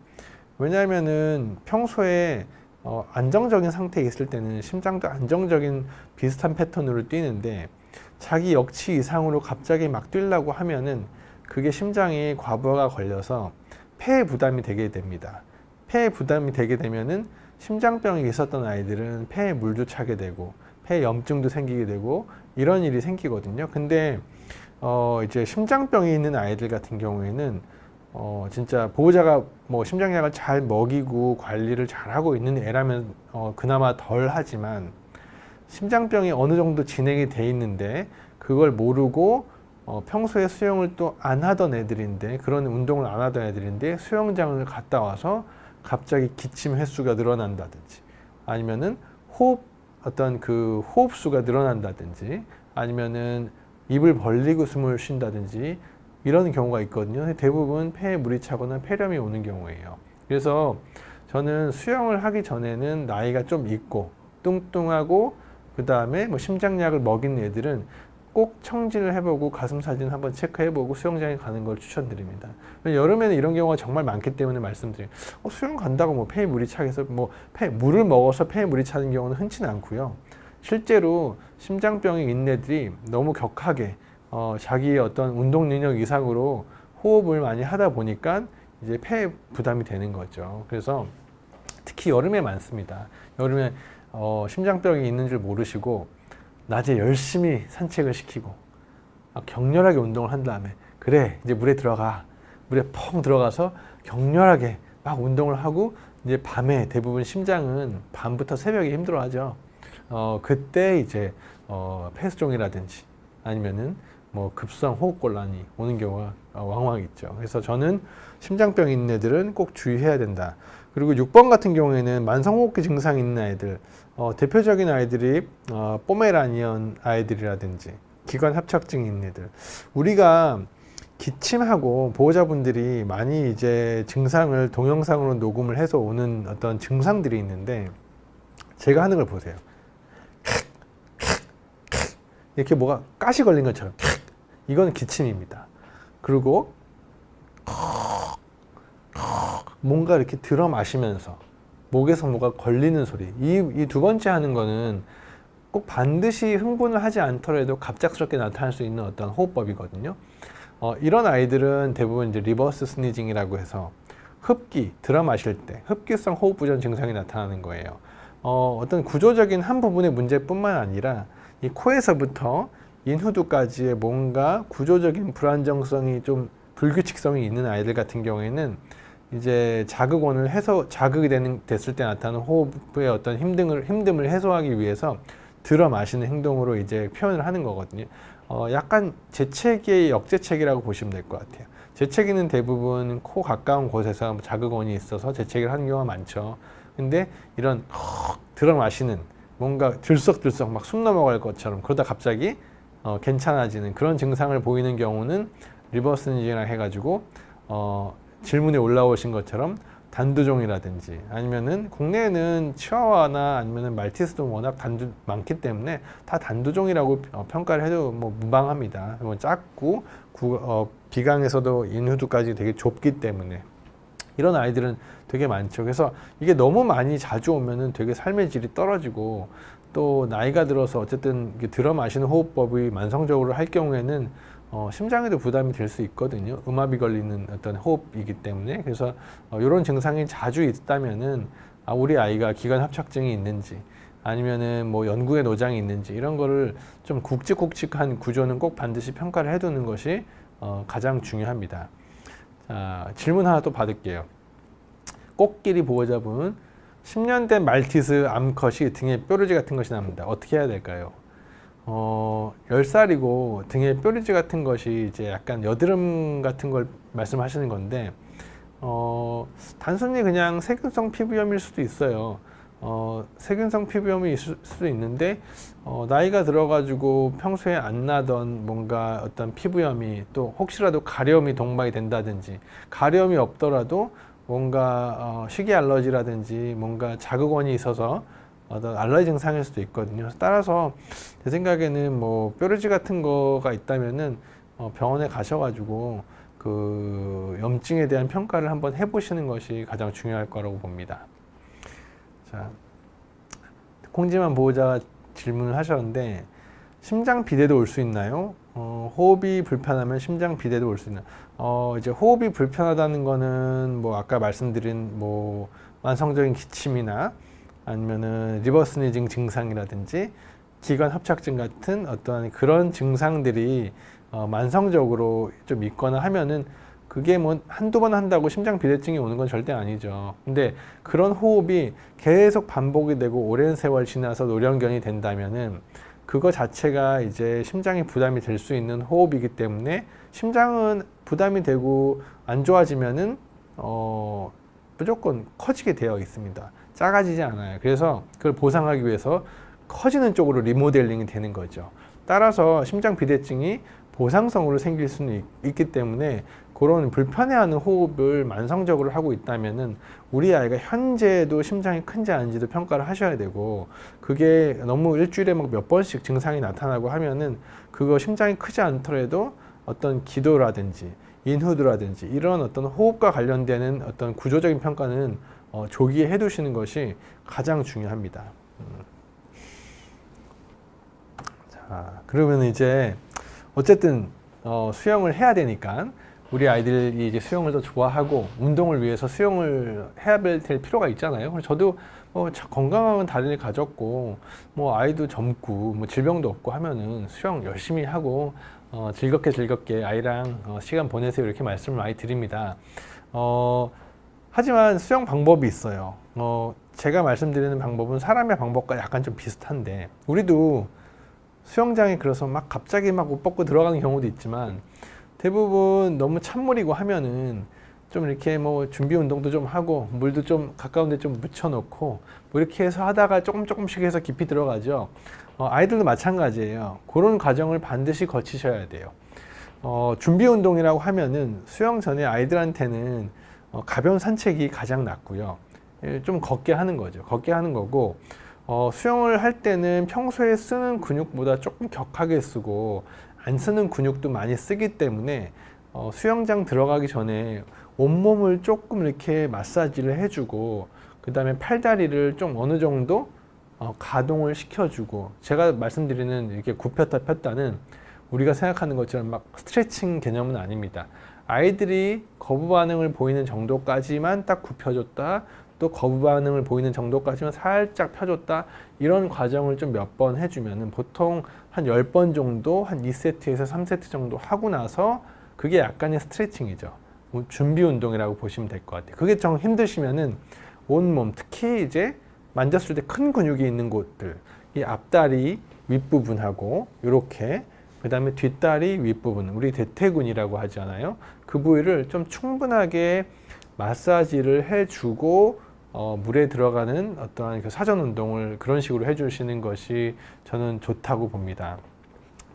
왜냐하면은 평소에 안정적인 상태에 있을 때는 심장도 안정적인 비슷한 패턴으로 뛰는데, 자기 역치 이상으로 갑자기 막 뛰려고 하면은 그게 심장이 과부하가 걸려서 폐에 부담이 되게 됩니다. 폐에 부담이 되게 되면은 심장병이 있었던 아이들은 폐에 물도 차게 되고 폐에 염증도 생기게 되고 이런 일이 생기거든요. 근데 이제 심장병이 있는 아이들 같은 경우에는 진짜 보호자가 뭐 심장약을 잘 먹이고 관리를 잘 하고 있는 애라면 그나마 덜 하지만, 심장병이 어느 정도 진행이 돼 있는데 그걸 모르고 평소에 수영을 또 안 하던 애들인데, 그런 운동을 안 하던 애들인데 수영장을 갔다 와서 갑자기 기침 횟수가 늘어난다든지, 아니면은 어떤 그 호흡수가 늘어난다든지, 아니면은 입을 벌리고 숨을 쉰다든지, 이런 경우가 있거든요. 대부분 폐에 물이 차거나 폐렴이 오는 경우예요. 그래서 저는 수영을 하기 전에는 나이가 좀 있고 뚱뚱하고 그 다음에 뭐 심장약을 먹인 애들은 꼭 청진을 해보고 가슴 사진 한번 체크해보고 수영장에 가는 걸 추천드립니다. 여름에는 이런 경우가 정말 많기 때문에 말씀드려요. 수영 간다고 뭐 폐에 물이 차겠어? 뭐 물을 먹어서 폐에 물이 차는 경우는 흔치는 않고요. 실제로 심장병이 있는 애들이 너무 격하게 자기의 어떤 운동 능력 이상으로 호흡을 많이 하다 보니까 이제 폐에 부담이 되는 거죠. 그래서 특히 여름에 많습니다. 여름에 심장병이 있는 줄 모르시고 낮에 열심히 산책을 시키고 격렬하게 운동을 한 다음에, 그래 이제 물에 들어가, 물에 펑 들어가서 격렬하게 막 운동을 하고, 이제 밤에 대부분 심장은 밤부터 새벽에 힘들어하죠. 그때 이제 폐수종이라든지 아니면은 뭐 급성 호흡곤란이 오는 경우가 왕왕 있죠. 그래서 저는 심장병 있는 애들은 꼭 주의해야 된다. 그리고 6번 같은 경우에는 만성호흡기 증상 있는 아이들, 대표적인 아이들이 포메라니언 아이들이라든지 기관 합착증 있는 애들. 우리가 기침하고 보호자분들이 많이 이제 증상을 동영상으로 녹음을 해서 오는 어떤 증상들이 있는데, 제가 하는 걸 보세요. 이렇게 뭐가 가시 걸린 것처럼, 이건 기침입니다. 그리고 뭔가 이렇게 들어 마시면서 목에서 뭐가 걸리는 소리, 이 두 번째 하는 거는 꼭 반드시 흥분을 하지 않더라도 갑작스럽게 나타날 수 있는 어떤 호흡법이거든요. 이런 아이들은 대부분 이제 리버스 스니징이라고 해서 흡기, 들어 마실 때 흡기성 호흡 부전 증상이 나타나는 거예요. 어떤 구조적인 한 부분의 문제뿐만 아니라 이 코에서부터 인후두까지의 뭔가 구조적인 불안정성이 좀 불규칙성이 있는 아이들 같은 경우에는 이제 자극원을 자극이 됐을 때 나타나는 호흡의 어떤 힘듦을 해소하기 위해서 들어 마시는 행동으로 이제 표현을 하는 거거든요. 약간 재채기의 역재채기라고 보시면 될 것 같아요. 재채기는 대부분 코 가까운 곳에서 자극원이 있어서 재채기를 하는 경우가 많죠. 근데 이런 들어 마시는, 뭔가 들썩들썩 막 숨 넘어갈 것처럼 그러다 갑자기 괜찮아지는 그런 증상을 보이는 경우는 리버스니징이라 해가지고 질문에 올라오신 것처럼 단두종이라든지, 아니면은 국내에는 치와와나 아니면은 말티즈도 워낙 많기 때문에 다 단두종이라고 평가를 해도 뭐 무방합니다. 뭐 작고 비강에서도 인후두까지 되게 좁기 때문에 이런 아이들은 되게 많죠. 그래서 이게 너무 많이 자주 오면은 되게 삶의 질이 떨어지고, 또 나이가 들어서 어쨌든 들어 마시는 호흡법이 만성적으로 할 경우에는 심장에도 부담이 될 수 있거든요. 음압이 걸리는 어떤 호흡이기 때문에. 그래서 이런 증상이 자주 있다면은 우리 아이가 기관 합착증이 있는지, 아니면은 뭐 연구에 노장이 있는지, 이런 거를 좀 굵직굵직한 구조는 꼭 반드시 평가를 해두는 것이 가장 중요합니다. 자, 질문 하나 또 받을게요. 꽃길이 보호자분, 10년 된 말티즈 암컷이 등에 뾰루지 같은 것이 납니다. 어떻게 해야 될까요? 10살이고 등에 뾰루지 같은 것이 이제 약간 여드름 같은 걸 말씀하시는 건데, 단순히 그냥 세균성 피부염일 수도 있어요. 세균성 피부염이 있을 수도 있는데, 나이가 들어가지고 평소에 안 나던 뭔가 어떤 피부염이, 또 혹시라도 가려움이 동반이 된다든지, 가려움이 없더라도 뭔가 식이 알러지라든지 뭔가 자극원이 있어서 어떤 알러지 증상일 수도 있거든요. 따라서 제 생각에는 뭐 뾰루지 같은 거가 있다면은 병원에 가셔가지고 그 염증에 대한 평가를 한번 해보시는 것이 가장 중요할 거라고 봅니다. 자, 콩지만 보호자가 질문을 하셨는데, 심장 비대도 올 수 있나요? 호흡이 불편하면 심장 비대도 올 수 있나요? 이제 호흡이 불편하다는 거는 뭐 아까 말씀드린 뭐 만성적인 기침이나 아니면은 리버스니징 증상이라든지 기관 합착증 같은 어떤 그런 증상들이 만성적으로 좀 있거나 하면은 그게 뭐 한두 번 한다고 심장 비대증이 오는 건 절대 아니죠. 근데 그런 호흡이 계속 반복이 되고 오랜 세월 지나서 노령견이 된다면은 그거 자체가 이제 심장이 부담이 될 수 있는 호흡이기 때문에 심장은 부담이 되고 안 좋아지면은 무조건 커지게 되어 있습니다. 작아지지 않아요. 그래서 그걸 보상하기 위해서 커지는 쪽으로 리모델링이 되는 거죠. 따라서 심장 비대증이 보상성으로 생길 수는 있기 때문에 그런 불편해하는 호흡을 만성적으로 하고 있다면은 우리 아이가 현재도 심장이 큰지 아닌지도 평가를 하셔야 되고, 그게 너무 일주일에 막 몇 번씩 증상이 나타나고 하면은 그거 심장이 크지 않더라도 어떤 기도라든지 인후두라든지 이런 어떤 호흡과 관련되는 어떤 구조적인 평가는 조기에 해두시는 것이 가장 중요합니다. 자, 그러면 이제 어쨌든 수영을 해야 되니까 우리 아이들이 이제 수영을 더 좋아하고 운동을 위해서 수영을 해야 될 필요가 있잖아요. 그래서 저도 건강한 다리를 가졌고 뭐 아이도 젊고 뭐 질병도 없고 하면은 수영 열심히 하고 즐겁게 아이랑 시간 보내세요, 이렇게 말씀을 많이 드립니다. 하지만 수영 방법이 있어요. 제가 말씀드리는 방법은 사람의 방법과 약간 좀 비슷한데, 우리도 수영장에 그래서 막 갑자기 막 옷 벗고 들어가는 경우도 있지만 대부분 너무 찬물이고 하면은 좀 이렇게 뭐 준비 운동도 좀 하고 물도 좀 가까운 데 좀 묻혀 놓고 뭐 이렇게 해서 하다가 조금씩 해서 깊이 들어가죠. 아이들도 마찬가지예요. 그런 과정을 반드시 거치셔야 돼요. 준비 운동이라고 하면은 수영 전에 아이들한테는 가벼운 산책이 가장 낫고요. 좀 걷게 하는 거죠. 걷게 하는 거고, 수영을 할 때는 평소에 쓰는 근육보다 조금 격하게 쓰고 안 쓰는 근육도 많이 쓰기 때문에 수영장 들어가기 전에 온몸을 조금 이렇게 마사지를 해주고, 그 다음에 팔다리를 좀 어느 정도 가동을 시켜주고, 제가 말씀드리는 이렇게 굽혔다 폈다는 우리가 생각하는 것처럼 막 스트레칭 개념은 아닙니다. 아이들이 거부 반응을 보이는 정도까지만 딱 굽혀줬다, 또 거부 반응을 보이는 정도까지만 살짝 펴줬다, 이런 과정을 좀 몇 번 해주면은 보통 한 10번 정도, 한 2세트에서 3세트 정도 하고 나서 그게 약간의 스트레칭이죠. 준비 운동이라고 보시면 될 것 같아요. 그게 좀 힘드시면은 온몸, 특히 이제 만졌을 때 큰 근육이 있는 곳들, 이 앞다리 윗부분하고 이렇게, 그 다음에 뒷다리 윗부분, 우리 대퇴근이라고 하잖아요. 그 부위를 좀 충분하게 마사지를 해주고 물에 들어가는 어떠한 그 사전 운동을 그런 식으로 해주시는 것이 저는 좋다고 봅니다.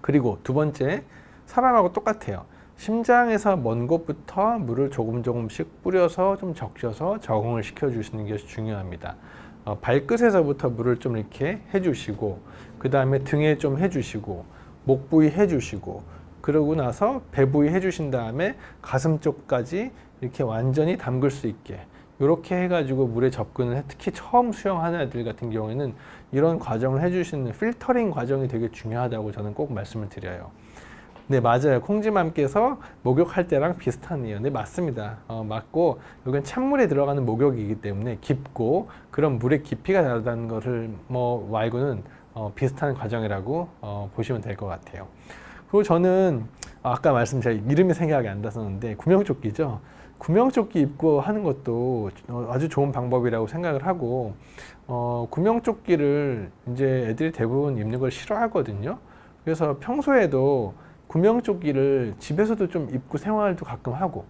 그리고 두 번째, 사람하고 똑같아요. 심장에서 먼 곳부터 물을 조금씩 뿌려서 좀 적셔서 적응을 시켜주시는 것이 중요합니다. 발끝에서부터 물을 좀 이렇게 해주시고, 그 다음에 등에 좀 해주시고, 목 부위 해주시고, 그러고 나서 배 부위 해주신 다음에 가슴 쪽까지 이렇게 완전히 담글 수 있게 이렇게 해가지고 물에 접근을 해. 특히 처음 수영하는 애들 같은 경우에는 이런 과정을 해주시는 필터링 과정이 되게 중요하다고 저는 꼭 말씀을 드려요. 네, 맞아요. 콩지맘께서 목욕할 때랑 비슷하네요. 네, 맞습니다. 맞고, 이건 찬물에 들어가는 목욕이기 때문에 깊고 그런 물의 깊이가 다르다는 것을 뭐 말고는 비슷한 과정이라고 보시면 될 것 같아요. 그리고 저는 아까 제가 이름이 생각이 안 났었는데 구명조끼죠. 구명조끼 입고 하는 것도 아주 좋은 방법이라고 생각을 하고, 구명조끼를 이제 애들이 대부분 입는 걸 싫어하거든요. 그래서 평소에도 구명조끼를 집에서도 좀 입고 생활도 가끔 하고,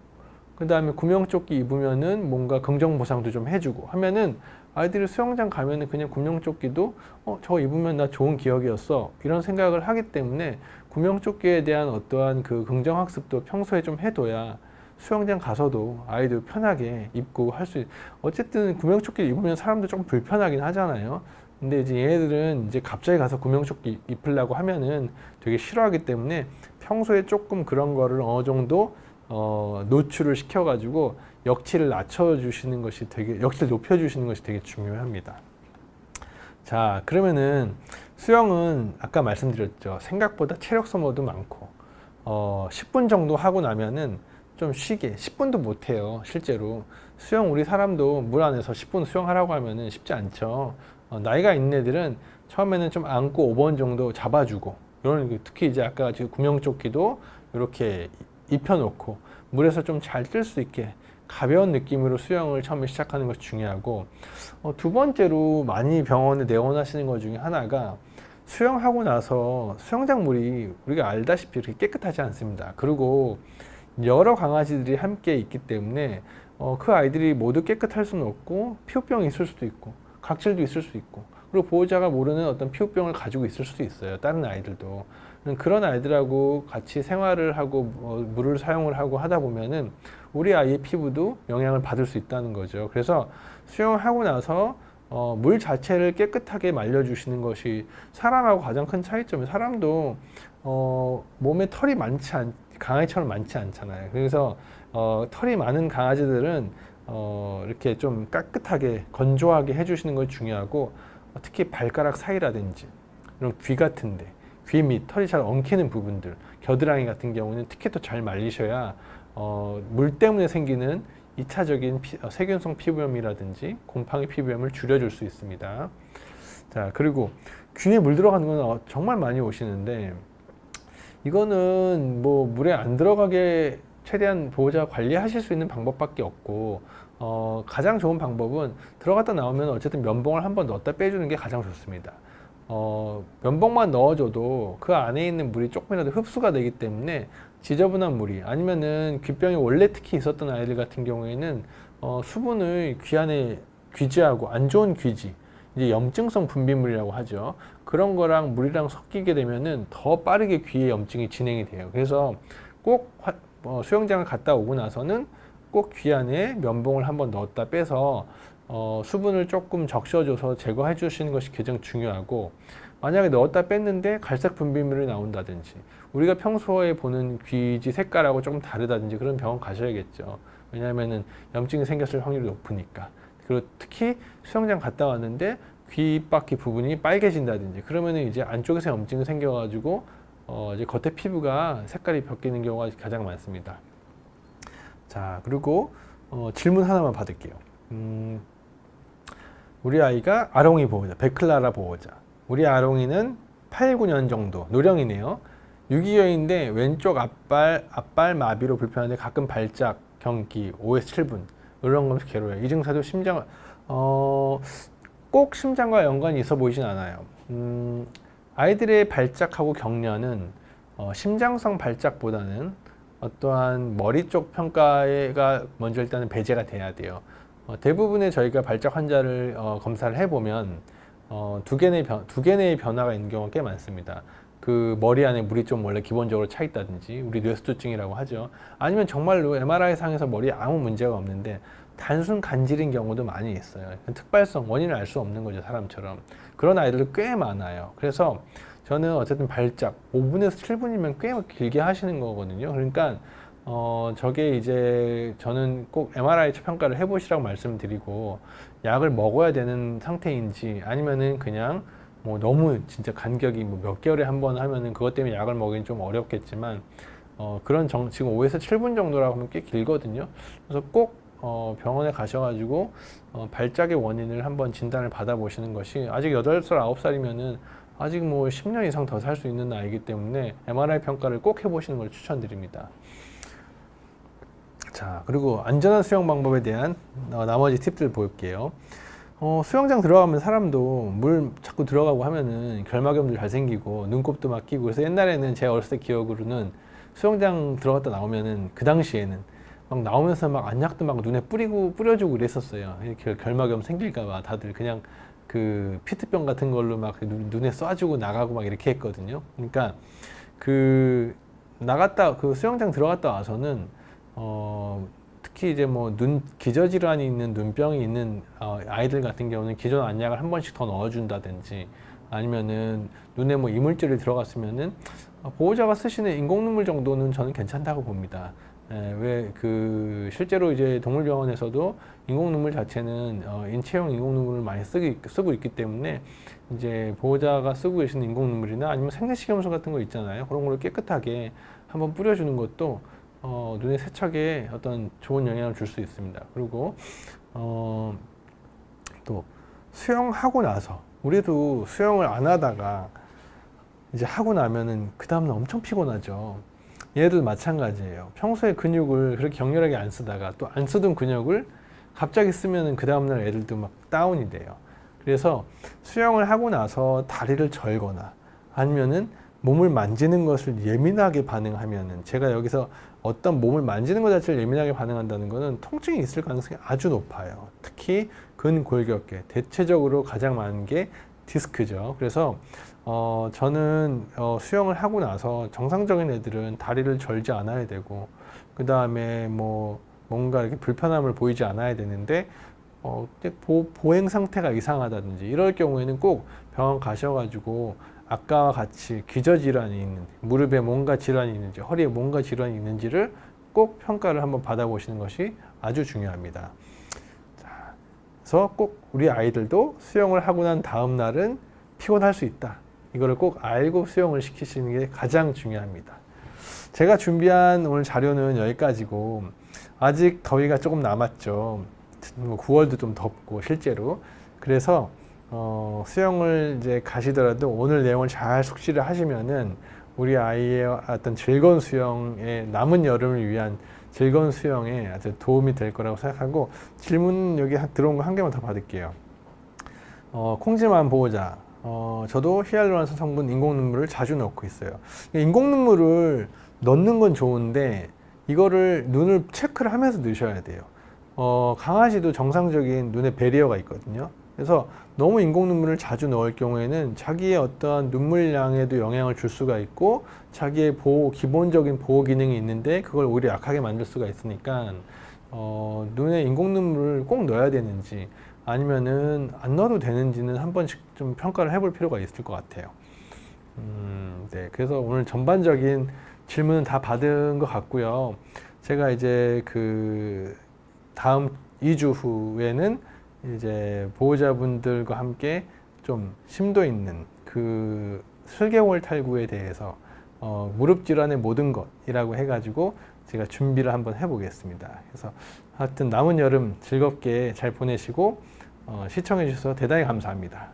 그 다음에 구명조끼 입으면은 뭔가 긍정보상도 좀 해주고 하면은 아이들이 수영장 가면은 그냥 구명조끼도 저거 입으면 나 좋은 기억이었어, 이런 생각을 하기 때문에 구명조끼에 대한 어떠한 그 긍정학습도 평소에 좀 해둬야 수영장 가서도 아이들 편하게 입고 할 수 어쨌든 구명조끼 입으면 사람도 좀 불편하긴 하잖아요. 근데 이제 얘네들은 이제 갑자기 가서 구명조끼 입으려고 하면은 되게 싫어하기 때문에 평소에 조금 그런 거를 어느 정도 노출을 시켜가지고 역치를 낮춰주시는 것이 역치를 높여주시는 것이 되게 중요합니다. 자, 그러면은 수영은 아까 말씀드렸죠. 생각보다 체력 소모도 많고 10분 정도 하고 나면은 좀 쉬게, 10분도 못 해요. 실제로 수영, 우리 사람도 물 안에서 10분 수영하라고 하면은 쉽지 않죠. 나이가 있는 애들은 처음에는 좀 안고 5번 정도 잡아주고, 이런, 특히 이제 아까 지금 구명조끼도 이렇게 입혀놓고 물에서 좀 잘 뜰 수 있게 가벼운 느낌으로 수영을 처음에 시작하는 것이 중요하고, 두 번째로 많이 병원에 내원하시는 것 중에 하나가 수영하고 나서 수영장 물이 우리가 알다시피 이렇게 깨끗하지 않습니다. 그리고 여러 강아지들이 함께 있기 때문에 그 아이들이 모두 깨끗할 수는 없고 피부병이 있을 수도 있고 각질도 있을 수 있고, 그리고 보호자가 모르는 어떤 피부병을 가지고 있을 수도 있어요. 다른 아이들도. 그런 아이들하고 같이 생활을 하고 물을 사용을 하고 하다 보면은 우리 아이의 피부도 영향을 받을 수 있다는 거죠. 그래서 수영을 하고 나서 물 자체를 깨끗하게 말려주시는 것이 사람하고 가장 큰 차이점이에요. 사람도 몸에 털이 강아지처럼 많지 않잖아요. 그래서 털이 많은 강아지들은 이렇게 좀 깨끗하게 건조하게 해주시는 것이 중요하고, 특히 발가락 사이라든지 이런 귀 같은데 귀 밑 털이 잘 엉키는 부분들, 겨드랑이 같은 경우는 특히 더 잘 말리셔야 물 때문에 생기는 2차적인 세균성 피부염이라든지 곰팡이 피부염을 줄여줄 수 있습니다. 자, 그리고 귀에 물 들어가는 건 정말 많이 오시는데, 이거는 뭐 물에 안 들어가게 최대한 보호자가 관리하실 수 있는 방법밖에 없고, 가장 좋은 방법은 들어갔다 나오면 어쨌든 면봉을 한번 넣었다 빼주는 게 가장 좋습니다. 면봉만 넣어줘도 그 안에 있는 물이 조금이라도 흡수가 되기 때문에 지저분한 물이, 아니면은 귀병이 원래 특히 있었던 아이들 같은 경우에는 수분을 귀 안에 귀지하고 안 좋은 귀지, 이제 염증성 분비물이라고 하죠. 그런 거랑 물이랑 섞이게 되면은 더 빠르게 귀에 염증이 진행이 돼요. 그래서 꼭 수영장을 갔다 오고 나서는 꼭 귀 안에 면봉을 한번 넣었다 빼서 수분을 조금 적셔줘서 제거해 주시는 것이 가장 중요하고, 만약에 넣었다 뺐는데 갈색 분비물이 나온다든지 우리가 평소에 보는 귀지 색깔하고 조금 다르다든지 그런 병원 가셔야겠죠. 왜냐하면은 염증이 생겼을 확률이 높으니까. 그리고 특히 수영장 갔다 왔는데 귓바퀴 부분이 빨개진다든지 그러면은 이제 안쪽에서 염증이 생겨가지고 이제 겉에 피부가 색깔이 바뀌는 경우가 가장 많습니다. 자, 그리고 질문 하나만 받을게요. 우리 아이가 아롱이 보호자, 베클라라 보호자. 우리 아롱이는 8, 9년 정도, 노령이네요. 유기견인데 왼쪽 앞발 마비로 불편한데 가끔 발작, 경기, OS 7분 이런 거면서 괴로워요. 이 증사도 꼭 심장과 연관이 있어 보이진 않아요. 아이들의 발작하고 경련은 심장성 발작보다는 어떠한 머리 쪽 평가가 먼저 일단은 배제가 돼야 돼요. 대부분의 저희가 발작 환자를 검사를 해보면 두 개의 변화가 있는 경우가 꽤 많습니다. 그 머리 안에 물이 좀 원래 기본적으로 차 있다든지 우리 뇌수두증이라고 하죠. 아니면 정말로 MRI 상에서 머리에 아무 문제가 없는데 단순 간질인 경우도 많이 있어요. 특발성 원인을 알 수 없는 거죠, 사람처럼. 그런 아이들도 꽤 많아요. 그래서 저는 어쨌든 발작 5분에서 7분이면 꽤 길게 하시는 거거든요. 그러니까 저게 이제 저는 꼭 MRI 평가를 해보시라고 말씀드리고, 약을 먹어야 되는 상태인지 아니면은 그냥 뭐 너무 진짜 간격이 뭐 몇 개월에 한 번 하면은 그것 때문에 약을 먹기는 좀 어렵겠지만 그런 지금 5에서 7분 정도라고 하면 꽤 길거든요. 그래서 꼭 병원에 가셔가지고 발작의 원인을 한번 진단을 받아보시는 것이, 아직 8살, 9살이면은 아직 뭐 10년 이상 더 살 수 있는 나이기 때문에 MRI 평가를 꼭 해보시는 걸 추천드립니다. 자, 그리고 안전한 수영 방법에 대한 나머지 팁들 볼게요. 수영장 들어가면 사람도 물 자꾸 들어가고 하면은 결막염도 잘 생기고 눈곱도 막 끼고, 그래서 옛날에는 제 어렸을 때 기억으로는 수영장 들어갔다 나오면은 그 당시에는 막 나오면서 막 안약도 막 눈에 뿌려주고 이랬었어요. 이렇게 결막염 생길까봐 다들 그냥 그 피트병 같은 걸로 막 눈에 쏴주고 나가고 막 이렇게 했거든요. 그러니까 그 수영장 들어갔다 와서는 특히 이제 뭐 기저질환이 있는 눈병이 있는 아이들 같은 경우는 기존 안약을 한 번씩 더 넣어준다든지, 아니면은 눈에 뭐 이물질이 들어갔으면은 보호자가 쓰시는 인공눈물 정도는 저는 괜찮다고 봅니다. 왜 실제로 이제 동물병원에서도 인공눈물 자체는 인체용 인공눈물을 많이 쓰고 있기 때문에 이제 보호자가 쓰고 계시는 인공눈물이나 아니면 생리식염수 같은 거 있잖아요. 그런 걸 깨끗하게 한번 뿌려주는 것도 눈의 세척에 어떤 좋은 영향을 줄 수 있습니다. 그리고 또 수영하고 나서, 우리도 수영을 안 하다가 이제 하고 나면은 그 다음날 엄청 피곤하죠. 얘들 마찬가지예요. 평소에 근육을 그렇게 격렬하게 안 쓰다가 또 안 쓰던 근육을 갑자기 쓰면은 그 다음날 애들도 막 다운이 돼요. 그래서 수영을 하고 나서 다리를 절거나 아니면은 몸을 만지는 것을 예민하게 반응하면은, 제가 여기서 어떤 몸을 만지는 것 자체를 예민하게 반응한다는 것은 통증이 있을 가능성이 아주 높아요. 특히 근골격계, 대체적으로 가장 많은 게 디스크죠. 그래서 저는 수영을 하고 나서 정상적인 애들은 다리를 절지 않아야 되고, 그 다음에 뭐 뭔가 이렇게 불편함을 보이지 않아야 되는데 보행 상태가 이상하다든지 이럴 경우에는 꼭 병원 가셔가지고 아까와 같이 기저질환이 있는지, 무릎에 뭔가 질환이 있는지, 허리에 뭔가 질환이 있는지를 꼭 평가를 한번 받아보시는 것이 아주 중요합니다. 자, 그래서 꼭 우리 아이들도 수영을 하고 난 다음 날은 피곤할 수 있다. 이거를 꼭 알고 수영을 시키시는 게 가장 중요합니다. 제가 준비한 오늘 자료는 여기까지고, 아직 더위가 조금 남았죠. 9월도 좀 덥고 실제로. 그래서 수영을 이제 가시더라도 오늘 내용을 잘 숙지를 하시면은 우리 아이의 어떤 즐거운 수영에, 남은 여름을 위한 즐거운 수영에 아주 도움이 될 거라고 생각하고, 질문 여기 들어온 거 한 개만 더 받을게요. 콩지만 보호자. 저도 히알루론산 성분 인공 눈물을 자주 넣고 있어요. 인공 눈물을 넣는 건 좋은데 이거를 눈을 체크를 하면서 넣으셔야 돼요. 강아지도 정상적인 눈의 배리어가 있거든요. 그래서 너무 인공 눈물을 자주 넣을 경우에는 자기의 어떠한 눈물량에도 영향을 줄 수가 있고, 자기의 기본적인 보호 기능이 있는데 그걸 오히려 약하게 만들 수가 있으니까 눈에 인공 눈물을 꼭 넣어야 되는지 아니면은 안 넣어도 되는지는 한 번씩 좀 평가를 해볼 필요가 있을 것 같아요. 네, 그래서 오늘 전반적인 질문은 다 받은 것 같고요. 제가 이제 그 다음 2주 후에는 이제 보호자분들과 함께 좀 심도 있는 그 슬개골 탈구에 대해서 무릎 질환의 모든 것이라고 해가지고 제가 준비를 한번 해보겠습니다. 그래서 하여튼 남은 여름 즐겁게 잘 보내시고 시청해 주셔서 대단히 감사합니다.